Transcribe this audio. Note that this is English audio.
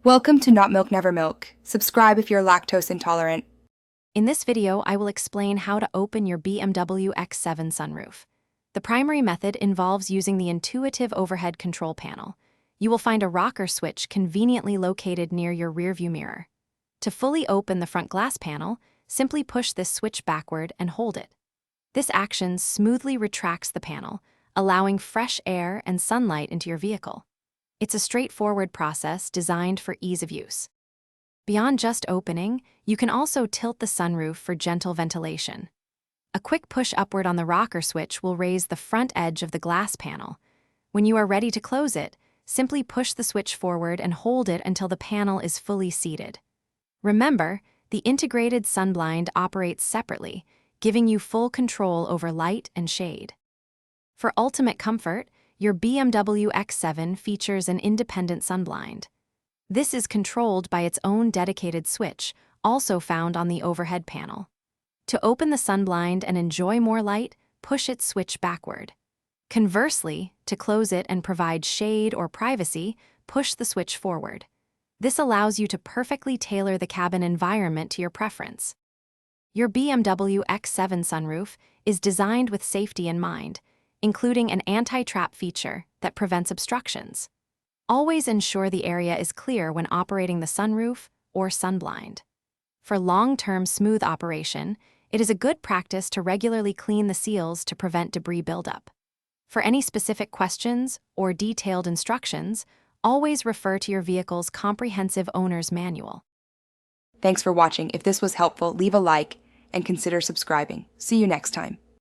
Welcome to Not Milk Never Milk. Subscribe if you're lactose intolerant. In this video, I will explain how to open your BMW X7 sunroof. The primary method involves using the intuitive overhead control panel. You will find a rocker switch conveniently located near your rearview mirror. To fully open the front glass panel, simply push this switch backward and hold it. This action smoothly retracts the panel, allowing fresh air and sunlight into your vehicle. It's a straightforward process designed for ease of use. Beyond just opening, you can also tilt the sunroof for gentle ventilation. A quick push upward on the rocker switch will raise the front edge of the glass panel. When you are ready to close it, simply push the switch forward and hold it until the panel is fully seated. Remember, the integrated sunblind operates separately, giving you full control over light and shade. For ultimate comfort, your BMW X7 features an independent sunblind. This is controlled by its own dedicated switch, also found on the overhead panel. To open the sunblind and enjoy more light, push its switch backward. Conversely, to close it and provide shade or privacy, push the switch forward. This allows you to perfectly tailor the cabin environment to your preference. Your BMW X7 sunroof is designed with safety in mind, including an anti-trap feature that prevents obstructions. Always ensure the area is clear when operating the sunroof or sunblind. For long-term smooth operation, it is a good practice to regularly clean the seals to prevent debris buildup. For any specific questions or detailed instructions, always refer to your vehicle's comprehensive owner's manual. Thanks for watching. If this was helpful, leave a like and consider subscribing. See you next time.